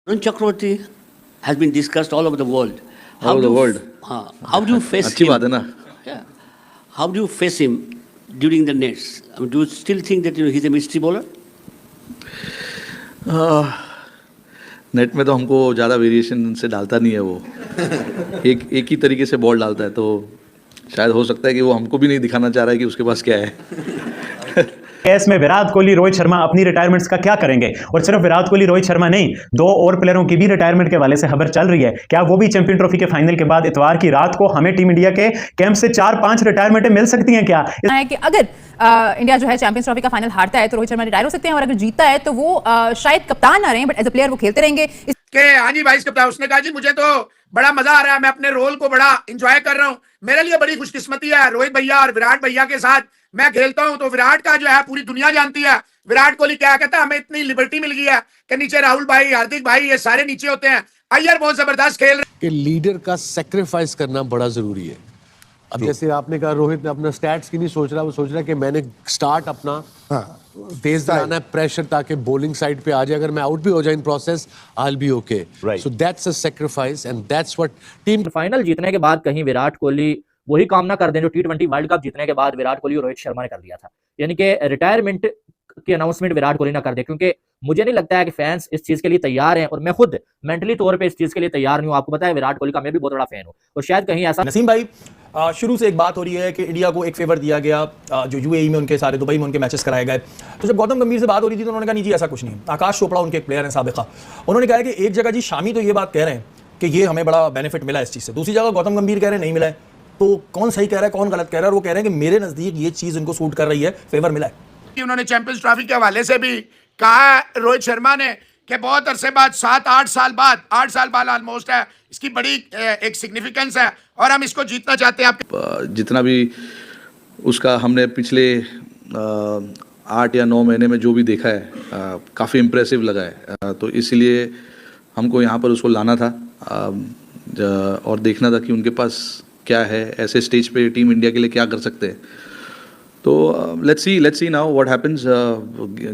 Arun Chakravarti has been discussed all over the world. All over the world. How do you face अच्छी him? बात है ना. Yeah. How do you face him during the nets? I mean, do you still think that he's a mystery bowler? Net में तो हमको ज़्यादा variation से डालता नहीं है वो. एक ही तरीके से बॉल डालता है, तो शायद हो सकता है कि वो हमको भी नहीं दिखाना चाह रहा है कि उसके पास क्या है. केस में विराट कोहली रोहित शर्मा अपनी रिटायरमेंट्स का क्या करेंगे? और सिर्फ विराट कोहली रोहित शर्मा नहीं, दो और प्लेयरों की भी रिटायरमेंट के हवाले से खबर चल रही है. क्या वो भी चैंपियन ट्रॉफी के फाइनल के बाद इतवार की रात को हमें टीम इंडिया के कैंप से 4-5 रिटायरमेंटें मिल सकती हैं क्या? है कि अगर इंडिया जो है चैंपियंस ट्रॉफी का फाइनल हारता है तो रोहित शर्मा रिटायर हो सकते हैं, और अगर जीतता है तो वो शायद कप्तान ना रहे, बट एज अ प्लेयर वो खेलते रहेंगे. हाँ जी वाइस कप्तान. उसने कहा जी मुझे तो बड़ा मजा आ रहा है, मैं अपने रोल को बड़ा एंजॉय कर रहा हूं. मेरे लिए बड़ी खुशकिस्मती है रोहित भैया और विराट भैया के साथ मैं खेलता हूं. तो विराट का जो है पूरी दुनिया जानती है. विराट कोहली क्या कहता है, हमें इतनी लिबर्टी मिल गई है कि नीचे राहुल भाई, हार्दिक भाई, ये सारे नीचे होते हैं. अय्यर बहुत जबरदस्त खेल रहे. कि लीडर का सेक्रीफाइस करना बड़ा जरूरी है. अब जैसे आपने कहा रोहित ने अपना स्टैट्स की नहीं सोच रहा, वो सोच रहा है कि मैंने स्टार्ट अपना तेज बनाना है, प्रेशर, ताकि बॉलिंग साइड पे आ जाए. अगर मैं आउट भी हो जाए in process, I will be okay. So that's a sacrifice and that's what team. Final जीतने के बाद कहीं विराट कोहली वही काम ना कर दें जो T20 वर्ल्ड कप जीतने के बाद विराट कोहली और रोहित शर्मा ने कर दिया था, यानी कि रिटायरमेंट की अनाउंसमेंट विराट कोहली ना कर दे. क्योंकि मुझे नहीं लगता है कि फैंस इस चीज के लिए तैयार हैं, और मैं खुद मेंटली तौर पे इस चीज के लिए तैयार नहीं हूं. आपको पता है विराट कोहली का मैं भी बहुत बड़ा फैन हूं, और शायद कहीं ऐसा. नसीम भाई, शुरू से एक बात हो रही है कि इंडिया को एक फेवर दिया गया, जो यूएई में उनके सारे, दुबई में उनके मैचेस कराए गए. तो जब गौतम गंभीर से बात हो रही थी तो उन्होंने कहा नहीं जी ऐसा कुछ नहीं. आकाश चोपड़ा उनके एक प्लेयर हैं साबिका, उन्होंने कहा कि एक जगह जी शामी तो ये बात कह रहे हैं कि ये हमें बड़ा बेनिफिट मिला इस चीज़ से, दूसरी जगह गौतम गंभीर कह रहे हैं नहीं मिला है. तो कौन सही कह रहा है, कौन गलत कह रहा है? और वो कह रहे हैं कि मेरे नज़दीक ये चीज़ इनको सूट कर रही है, फेवर मिला है. उन्होंने चैंपियंस ट्रॉफी के हवाले से भी कहा रोहित शर्मा ने कि बहुत अरसे बाद 7-8 साल बाद, 8 साल बाद ऑलमोस्ट है, इसकी बड़ी एक सिग्निफिकेंस है और हम इसको जीतना चाहते हैं. जितना भी उसका हमने पिछले 8 या 9 महीने में जो भी देखा है, काफ़ी इम्प्रेसिव लगा है. तो इसलिए हमको यहाँ पर उसको लाना था और देखना था कि उनके पास क्या है, ऐसे स्टेज पे टीम इंडिया के लिए क्या कर सकते हैं. तो let's see now what happens.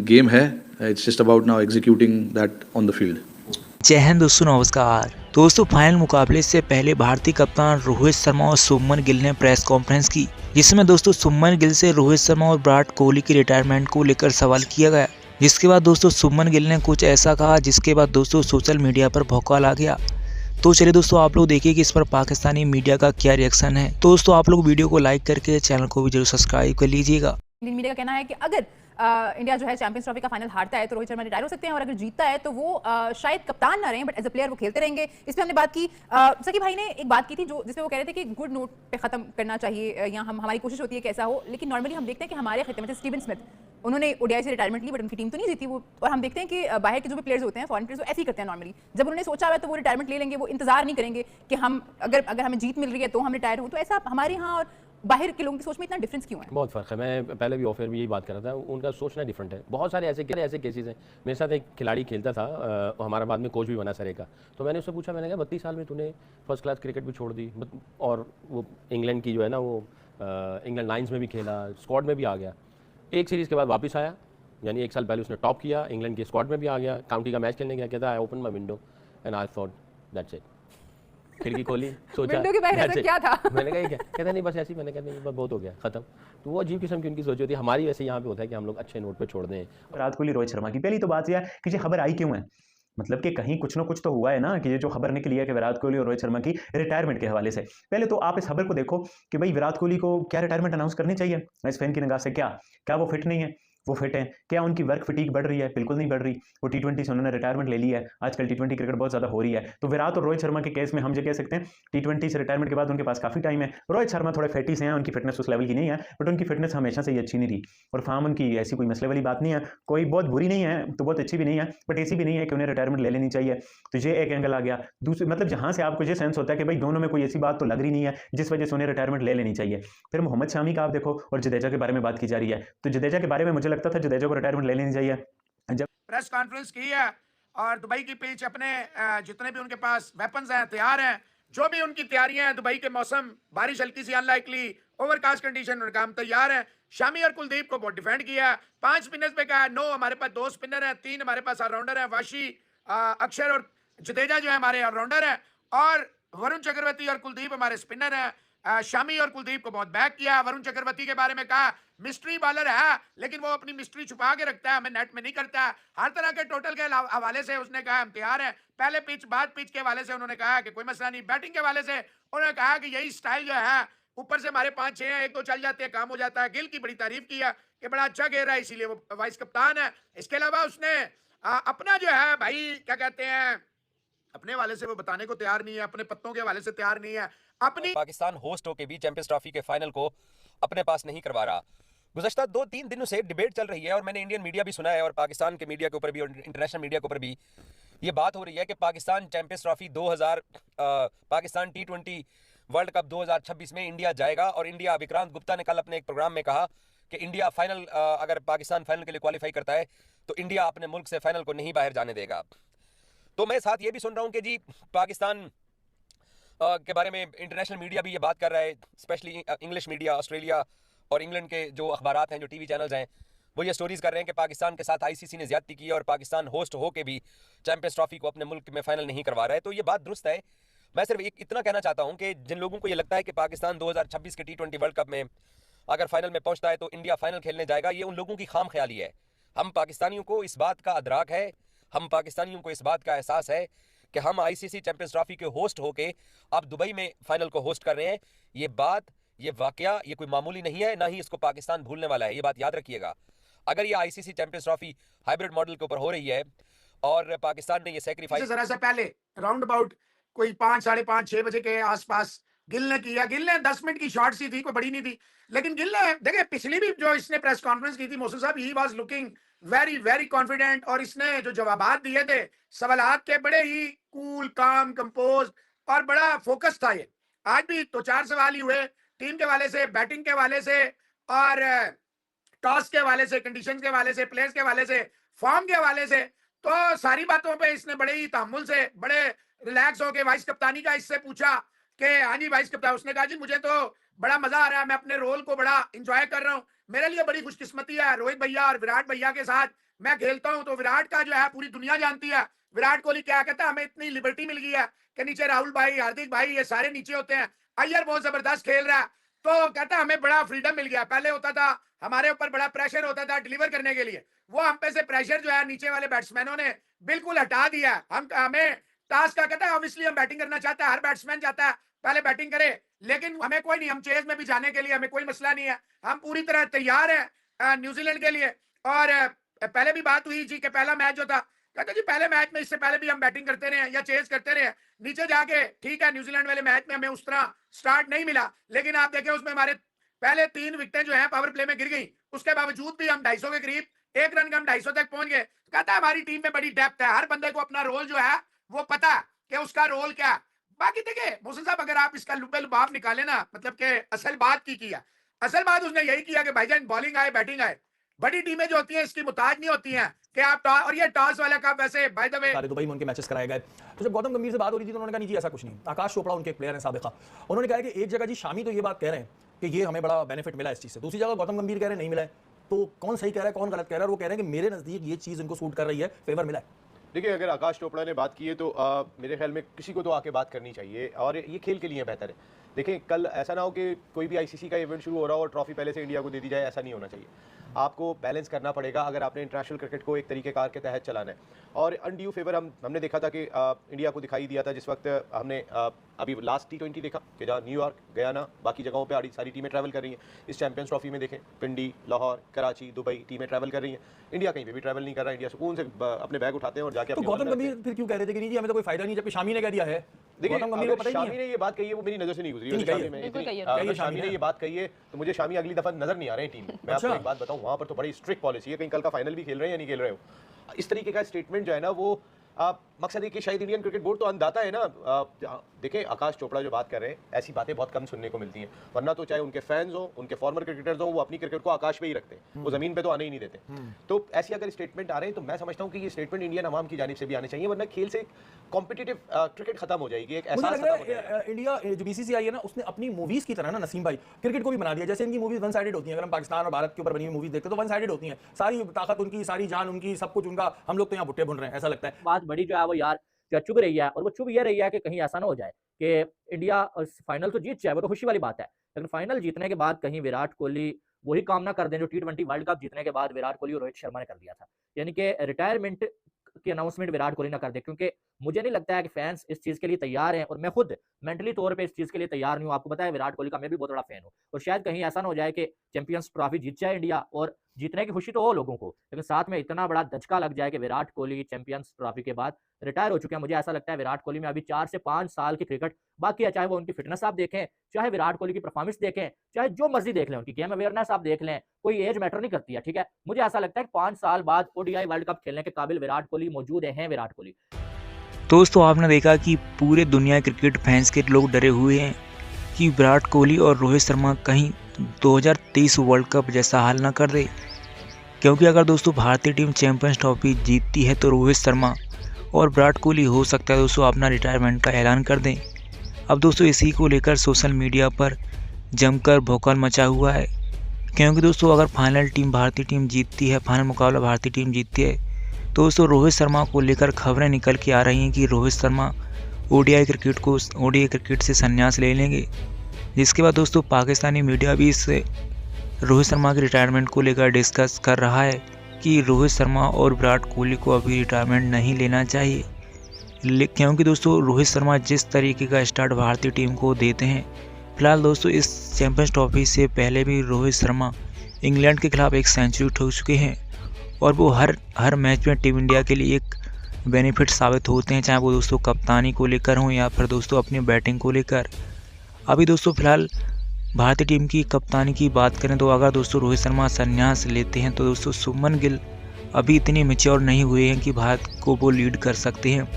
Game है, it's just about now executing that on the field. जय हिंद दोस्तों, नमस्कार दोस्तों. फाइनल मुकाबले से पहले भारतीय कप्तान रोहित शर्मा और शुभमन गिल ने प्रेस कॉन्फ्रेंस की, जिसमें दोस्तों शुभमन गिल से रोहित शर्मा और विराट कोहली की रिटायरमेंट को लेकर सवाल किया गया. जिसके बाद दोस्तों शुभमन गिल ने कुछ ऐसा कहा जिसके बाद दोस्तों सोशल मीडिया पर भौकाल आ गया. तो चलिए दोस्तों आप लोग देखिए कि इस पर पाकिस्तानी मीडिया का क्या रिएक्शन है. तो दोस्तों आप लोग वीडियो को लाइक करके चैनल को भी जरूर सब्सक्राइब कर लीजिएगा. इंडियन मीडिया का कहना है कि अगर इंडिया जो है चैंपियंस ट्रॉफी का फाइनल हारता है तो रोहित शर्मा रिटायर हो सकते हैं, और अगर जीतता है तो वो शायद कप्तान ना रहे, बट एज अ प्लेयर वो खेलते रहेंगे. इस पर हमने बात की. सकी भाई ने एक बात की थी जो जिसमें वो कह रहे थे कि गुड नोट पे खत्म करना चाहिए, या हमारी कोशिश होती है कि ऐसा हो. लेकिन नॉर्मली हम देखते हैं कि हमारे खिते में स्टीवन स्मिथ, उन्होंने ओडीआई से रिटायरमेंट ली, बट उनकी टीम तो नहीं जीती वो. और हम देखते हैं कि बाहर के जो भी प्लेयर्स होते हैं, फॉरेन प्लेयर्स, वो ऐसे ही करते हैं नॉर्मली. जब उन्होंने सोचा है तो वो रिटायरमेंट ले लेंगे, वो इंतजार नहीं करेंगे कि हम अगर हमें जीत मिल रही है तो हम रिटायर हों. तो ऐसा हमारे यहाँ और बाहर के लोगों की सोच में इतना डिफरेंस क्यों है? बहुत फ़र्क है. मैं पहले भी ऑफर में यही बात कर रहा था, उनका सोचना डिफरेंट है. बहुत सारे ऐसे केसेस हैं. मेरे साथ एक खिलाड़ी खेलता था, हमारा बाद में कोच भी बना सरे का. तो मैंने उससे पूछा, मैंने कहा 32 साल में तूने फर्स्ट क्लास क्रिकेट भी छोड़ दी, और वो इंग्लैंड की जो है ना, वो इंग्लैंड लाइन्स में भी खेला, स्क्वाड में भी आ गया. एक सीरीज़ के बाद वापस आया, यानी 1 साल पहले उसने टॉप किया, इंग्लैंड के स्क्वाड में भी आ गया, काउंटी का मैच खेलने गया. कहता है I open my window and I thought that's it. खिड़की खोली, सोचा क्या था? मैंने कहा क्या, कहता नहीं बस ऐसी. मैंने कहा नहीं, बहुत हो गया, खत्म. तो वो अजीब किस्म की उनकी सोच होती है. हमारी वैसे यहाँ पे होता है कि हम लोग अच्छे नोट पे छोड़ दें. विराट कोहली रोहित शर्मा की पहली तो बात यह है कि ये खबर आई क्यों है, मतलब कि कहीं कुछ ना कुछ तो हुआ है ना, कि ये जो खबर निकली है कि विराट कोहली और रोहित शर्मा की रिटायरमेंट के हवाले से. पहले तो आप इस खबर को देखो कि भाई विराट कोहली को क्या रिटायरमेंट अनाउंस करनी चाहिए इस फैन की निगाह से? क्या वो फिट नहीं है? वो फिट है? क्या उनकी वर्क फटीक बढ़ रही है? बिल्कुल नहीं बढ़ रही. वो T20 से उन्होंने रिटायरमेंट ले ली है. आजकल T20 क्रिकेट बहुत ज़्यादा हो रही है. तो विराट और रोहित शर्मा के केस में हम ये कह सकते हैं T20 से रिटायरमेंट के बाद उनके पास काफ़ी टाइम है. रोहित शर्मा थोड़े फैटी से हैं, उनकी फिटनेस उस लेवल की नहीं है, बट उनकी फिटनेस हमेशा से ही अच्छी नहीं रही. और फार्म उनकी ऐसी कोई मसले वाली बात नहीं है, कोई बहुत बुरी नहीं है तो बहुत अच्छी भी नहीं है, बट ऐसी भी नहीं है कि उन्हें रिटायरमेंट ले लेनी चाहिए. तो ये एक एंगल आ गया. दूसरी मतलब जहाँ से आपको ये सेंस होता है कि भाई दोनों में कोई ऐसी बात तो लग रही नहीं है जिस वजह से उन्हें रिटायरमेंट ले लेनी चाहिए. फिर मोहम्मद शामी का आप देखो, और जडेजा के बारे में बात की जा रही है. तो जडेजा के बारे में मुझे लगता था जडेजा को रिटायरमेंट ले लेनी चाहिए. जब प्रेस कॉन्फ्रेंस की है और दुबई की पिच अपने जितने भी उनके पास वेपन्स हैं तैयार हैं, जो भी उनकी तैयारियां हैं, दुबई के मौसम, बारिश हल्की सी अनलाइकली, ओवरकास्ट कंडीशन, उनका हम तैयार हैं. शामी और कुलदीप को बहुत डिफेंड किया. 5 स्पिनर्स पे कहा नो, हमारे पास 2 स्पिनर हैं, 3 हमारे पास ऑलराउंडर हैं, वाशी, अक्षर और जडेजा जो है हमारे ऑलराउंडर है, और वरुण चक्रवर्ती और कुलदीप हमारे स्पिनर हैं। शामी और कुलदीप को बहुत बैक किया। वरुण चक्रवर्ती के बारे में कहा मिस्ट्री बॉलर है, लेकिन वो अपनी मिस्ट्री छुपा के रखता है, हमें नेट में नहीं करता है। हर तरह के टोटल के हवाले से उसने कहा हम तैयार हैं। पहले पिच बाद पिच के हवाले से उन्होंने कहा कि कोई मसला नहीं। बैटिंग के हवाले से उन्होंने कहा कि यही स्टाइल जो है, ऊपर से हमारे 5-6 हैं, 1-2 चल जाते हैं, काम हो जाता है। गिल की बड़ी तारीफ की है कि बड़ा अच्छा खेल रहा है, इसीलिए वो वाइस कप्तान है। इसके अलावा उसने अपना जो है भाई क्या कहते हैं, अपने वाले से वो बताने को तैयार नहीं है, अपने पत्तों के वाले से तैयार नहीं है। अपनी पाकिस्तान होस्ट होके भी चैंपियंस ट्रॉफी के फाइनल को अपने पास नहीं करवा रहा। गुज़श्ता 2-3 दिनों से डिबेट चल रही है, और मैंने इंडियन मीडिया भी सुना है और पाकिस्तान के मीडिया के ऊपर भी और इंटरनेशनल मीडिया के ऊपर भी ये बात हो रही है कि Pakistan champions trophy Pakistan T20 world cup 2026 में इंडिया जाएगा। और इंडिया, विक्रांत गुप्ता ने कल अपने एक प्रोग्राम में कहा कि इंडिया फाइनल, अगर पाकिस्तान फाइनल के लिए क्वालिफाई करता है तो इंडिया अपने मुल्क से फाइनल को नहीं बाहर जाने देगा। तो मैं साथ ये भी सुन रहा हूँ कि जी पाकिस्तान के बारे में इंटरनेशनल मीडिया भी ये बात कर रहा है, स्पेशली इंग्लिश मीडिया, ऑस्ट्रेलिया और इंग्लैंड के जो अखबारात हैं, जो टीवी चैनल्स हैं, वो ये स्टोरीज कर रहे हैं कि पाकिस्तान के साथ आईसीसी ने ज्यादती की और पाकिस्तान होस्ट हो के भी चैंपियंस ट्रॉफी को अपने मुल्क में फाइनल नहीं करवा रहा है। तो ये बात दुरुस्त है। मैं सिर्फ इतना कहना चाहता हूँ कि जिन लोगों को ये लगता है कि पाकिस्तान 2026 के T20 वर्ल्ड कप में अगर फाइनल में पहुंचता है तो इंडिया फाइनल खेलने जाएगा, ये उन लोगों की खाम ख्याली है। हम पाकिस्तानियों को इस बात का अदराक है, हम पाकिस्तानियों को इस बात का एहसास है कि हम आईसीसी चैंपियंस ट्रॉफी के होस्ट होके अब दुबई में फाइनल को होस्ट कर रहे हैं। ये बात, ये वाकया, ये कोई मामूली नहीं है, ना ही इसको पाकिस्तान भूलने वाला है। ये बात याद रखिएगा। अगर ये ICC champions trophy hybrid model के ऊपर हो रही है और पाकिस्तान ने ये सेक्रीफाइस जरा सा पहले राउंड अबाउट कोई 5, 5:30, 6 बजे के आसपास गिल ने किया। गिल ने 10 मिनट की शॉर्ट सी थी, कोई बड़ी नहीं थी, लेकिन गिल ने देखिए पिछली भी जो इसने प्रेस कॉन्फ्रेंस की थी मोहसिन साहब, he was looking very very confident, और इसने जो जवाबात दिए थे सवालात के बड़े ही कूल, काम, कंपोज और बड़ा फोकस था। ये आज भी तो 4 सवाल ही हुए, टीम के हवाले से, बैटिंग के हवाले से, और टॉस के हवाले से, कंडीशंस के हवाले से, प्लेयर्स के हवाले से, फॉर्म के हवाले से। तो सारी बातों पे इसने बड़े ही तामुल से, बड़े रिलैक्स होके वाइस कप्तानी का इससे पूछा कि हाँ जी वाइस कप्तान। उसने कहा जी मुझे तो बड़ा मजा आ रहा है, मैं अपने रोल को बड़ा इंजॉय कर रहा हूँ, मेरे लिए बड़ी खुशकिस्मती है रोहित भैया और विराट भैया के साथ मैं खेलता हूँ। तो विराट का जो है पूरी दुनिया जानती है। विराट कोहली क्या कहता है, हमें इतनी लिबर्टी मिल गई है कि नीचे राहुल भाई, हार्दिक भाई, ये सारे नीचे होते हैं। अय्यर बहुत जबरदस्त खेल रहा है, तो कहता है हमें बड़ा फ्रीडम मिल गया। पहले होता था हमारे ऊपर बड़ा प्रेशर होता था डिलीवर करने के लिए, वो हम पे से प्रेशर जो है नीचे वाले बैट्समैनों ने बिल्कुल हटा दिया। हमें टास्क का कहता है, ऑब्वियसली हम बैटिंग करना चाहते हैं, हर बैट्समैन चाहता है पहले बैटिंग करे, लेकिन हमें कोई नहीं, हम चेज में भी जाने के लिए हमें कोई मसला नहीं है, हम पूरी तरह तैयार हैं न्यूजीलैंड के लिए। और पहले भी बात हुई जी कि पहला मैच जो था, कहते जी पहले मैच में इससे पहले भी हम बैटिंग करते रहे या चेज करते रहे, नीचे जाके ठीक है न्यूजीलैंड वाले मैच में हमें उस तरह स्टार्ट नहीं मिला, लेकिन आप देखें उसमें हमारे पहले 3 विकेटें जो है पावर प्ले में गिर गई, उसके बावजूद भी हम 250 के करीब, 1 रन का हम 250 तक पहुंच गए। कहता है हमारी टीम में बड़ी डेप्थ है, हर बंदे को अपना रोल जो है वो पता है कि उसका रोल क्या है। बाकी देखिए मोहसिन साहब, अगर आप इसका लुबे लुबाब निकाले ना, मतलब कि असल बात की किया, असल बात उसने यही किया कि भाईजान बॉलिंग आए बैटिंग आए, बड़ी टीमें जो होती हैं इसकी मुताज नहीं होती हैं कि आप टॉस, और ये टॉस वाला कप वैसे बाय द वे सारे दुबई में उनके मैचेस कराए गए। तो जब गौतम गंभीर से बात हो रही थी तो उन्होंने कहा नहीं जी ऐसा कुछ नहीं। आकाश चोपड़ा उनके एक प्लेयर हैं साबिका, उन्होंने कहा कि एक जगह जी शामी तो ये बात कह रहे हैं कि ये हमें बड़ा बेनिफिट मिला इस चीज़ से, दूसरी जगह गौतम गंभीर कह रहे हैं नहीं मिला है। तो कौन सही कह रहा है, कौन गलत कह रहा है? वो कह रहे हैं कि मेरे नज़दीक ये चीज़ इनको सूट कर रही है, फेवर मिला है। देखिए, अगर आकाश चोपड़ा ने बात की है तो मेरे ख्याल में किसी को तो आके बात करनी चाहिए, और ये खेल के लिए बेहतर है। देखें, कल ऐसा ना हो कि कोई भी आईसीसी का इवेंट शुरू हो रहा हो और ट्रॉफी पहले से इंडिया को दे दी जाए, ऐसा नहीं होना चाहिए। आपको बैलेंस करना पड़ेगा अगर आपने इंटरनेशनल क्रिकेट को एक तरीक़ेकार के तहत चलाना है। और अनड्यू फेवर हमने देखा था कि इंडिया को दिखाई दिया था जिस वक्त हमने अभी लास्ट T20 देखा कि जहाँ न्यूयॉर्क, गयाना, बाकी जगहों पे सारी टीमें ट्रैवल कर रही हैं। इस चैंपियंस ट्रॉफी में देखें, पिंडी, लाहौर, कराची, दुबई टीमें ट्रैवल कर रही हैं। इंडिया कहीं पे भी ट्रैवल नहीं कर रहा है। इंडिया सुकून से अपने बैग उठाते हैं और जाके। तो गौतम गंभीर फिर क्यों कह रहे थे कि नहीं जी हमें तो कोई फायदा नहीं, जबकि शामी ने कह दिया है? देखिए, गौतम गंभीर को पता ही नहीं शामी ने ये बात कही है, वो मेरी नजर से नहीं गुजरी। है शामी ने ये बात कही है तो मुझे शामी अगली दफा नजर नहीं आ रहे हैं टीम में। मैं आपको एक बात बताऊं, वहां पर तो बड़ी स्ट्रिक्ट पॉलिसी है, कहीं कल का फाइनल भी खेल रहे हैं या नहीं खेल रहे हो। इस तरीके का स्टेटमेंट जो है ना, वो मकसद है कि शायद इंडियन क्रिकेट बोर्ड तो अंदाता है ना। देखें, आकाश चोपड़ा जो बात कर रहे हैं, ऐसी बातें बहुत कम सुनने को मिलती हैं, वरना तो चाहे उनके फैंस हो, उनके फॉर्मर क्रिकेटर्स हो, वो अपनी क्रिकेट को आकाश पे ही रखते हैं, वो जमीन पे तो आने ही नहीं देते। तो ऐसी अगर स्टेटमेंट आ रहे हैं तो मैं समझता हूँ कि ये स्टेटमेंट इंडियन अवाम की जानिब से भी आने चाहिए, वरना खेल से कॉम्पिटिटिव क्रिकेट खत्म हो जाएगी। एक ऐसा इंडिया जो बीसीसीआई है ना, उसने अपनी मूवीज की तरह ना नसीम भाई क्रिकेट को भी बना दिया। जैसे इनकी मूवीज वन साइडेड होती हैं, अगर हम पाकिस्तान और भारत के ऊपर बनी हुई मूवीज देखते हैं तो वन साइडेड होती हैं, सारी ताकत उनकी, सारी जान उनकी, सब कुछ उनका। हम लोग तो यहाँ भुट्टे भुन रहे हैं, ऐसा लगता है। बात बड़ी जो है वो यार जो चुभ रही है, और वो चुभ ये रही है कि कहीं ऐसा ना हो जाए कि इंडिया फाइनल तो जीत जाए, वो तो खुशी वाली बात है, लेकिन फाइनल जीतने के बाद कहीं विराट कोहली वही काम ना कर दें जो T20 वर्ल्ड कप जीतने के बाद विराट कोहली और रोहित शर्मा ने कर दिया था, यानी कि रिटायरमेंट की अनाउंसमेंट विराट कोहली ना कर दे, क्योंकि मुझे नहीं लगता है कि फैंस इस चीज़ के लिए तैयार हैं, और मैं खुद मेंटली तौर पे इस चीज़ के लिए तैयार नहीं हूँ। आपको पता है विराट कोहली का मैं भी बहुत बड़ा फैन हूँ, और शायद कहीं ऐसा ना हो जाए कि चैंपियंस ट्रॉफी जीत जाए इंडिया, और जीतने की खुशी तो हो लोगों को, लेकिन साथ में इतना बड़ा धचका लग जाए कि विराट कोहली चैंपियंस ट्रॉफी के बाद रिटायर हो चुके हैं। मुझे ऐसा लगता है विराट कोहली में अभी 4 से 5 साल की क्रिकेट बाकी है, चाहे वो उनकी फिटनेस आप देखें, चाहे विराट कोहली की परफॉर्मेंस देखें, चाहे जो मर्जी देख लें, उनकी गेम अवेयरनेस आप देख लें, कोई एज मैटर नहीं करती है, ठीक है। मुझे ऐसा लगता है कि 5 साल बाद ODI वर्ल्ड कप खेलने के काबिल विराट कोहली मौजूद हैं। विराट कोहली दोस्तों आपने देखा कि पूरे दुनिया क्रिकेट फैंस के लोग डरे हुए हैं कि विराट कोहली और रोहित शर्मा कहीं 2023 वर्ल्ड कप जैसा हाल ना कर दे, क्योंकि अगर दोस्तों भारतीय टीम चैंपियंस ट्रॉफी जीतती है तो रोहित शर्मा और विराट कोहली हो सकता है दोस्तों अपना रिटायरमेंट का ऐलान कर दें। अब दोस्तों इसी को लेकर सोशल मीडिया पर जमकर भौकाल मचा हुआ है, क्योंकि दोस्तों अगर फाइनल टीम भारतीय टीम जीतती है, फाइनल मुकाबला भारतीय टीम जीतती है, तो दोस्तों रोहित शर्मा को लेकर खबरें निकल के आ रही हैं कि रोहित शर्मा ODI क्रिकेट से संन्यास ले लेंगे, जिसके बाद दोस्तों पाकिस्तानी मीडिया भी इस रोहित शर्मा के रिटायरमेंट को लेकर डिस्कस कर रहा है कि रोहित शर्मा और विराट कोहली को अभी रिटायरमेंट नहीं लेना चाहिए, क्योंकि दोस्तों रोहित शर्मा जिस तरीके का स्टार्ट भारतीय टीम को देते हैं। फिलहाल दोस्तों इस चैंपियंस ट्रॉफी से पहले भी रोहित शर्मा इंग्लैंड के खिलाफ एक सेंचुरी ठोक चुके हैं, और वो हर मैच में टीम इंडिया के लिए एक बेनिफिट साबित होते हैं, चाहे वो दोस्तों कप्तानी को लेकर हों या फिर दोस्तों अपनी बैटिंग को लेकर। अभी दोस्तों फिलहाल भारतीय टीम की कप्तानी की बात करें तो अगर दोस्तों रोहित शर्मा संन्यास लेते हैं तो दोस्तों शुभमन गिल अभी इतने मैच्योर नहीं हुए हैं कि भारत को वो लीड कर सकते हैं।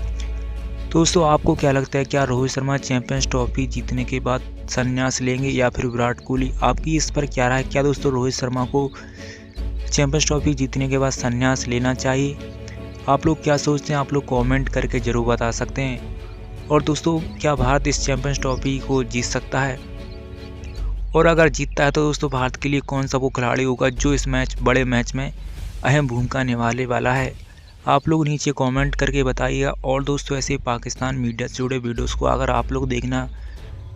दोस्तों आपको क्या लगता है, क्या रोहित शर्मा चैंपियंस ट्रॉफी जीतने के बाद संन्यास लेंगे या फिर विराट कोहली? आपकी इस पर क्या राय है? क्या दोस्तों रोहित शर्मा को चैंपियंस ट्रॉफी जीतने के बाद संन्यास लेना चाहिए? आप लोग क्या सोचते हैं? आप लोग कमेंट करके ज़रूर बता सकते हैं। और दोस्तों क्या भारत इस चैंपियंस ट्रॉफी को जीत सकता है? और अगर जीतता है तो दोस्तों भारत के लिए कौन सा वो खिलाड़ी होगा जो इस बड़े मैच में अहम भूमिका निभाने वाला है? आप लोग नीचे कमेंट करके बताइएगा। और दोस्तों ऐसे पाकिस्तान मीडिया से जुड़े वीडियोस को अगर आप लोग देखना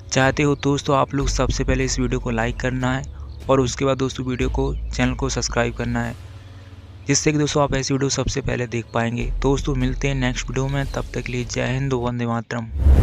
चाहते हो तो दोस्तों आप लोग सबसे पहले इस वीडियो को लाइक करना है, और उसके बाद दोस्तों चैनल को सब्सक्राइब करना है, जिससे कि दोस्तों आप ऐसी वीडियो सबसे पहले देख पाएंगे। दोस्तों मिलते हैं नेक्स्ट वीडियो में, तब तक के लिए जय हिंद, वंदे मातरम।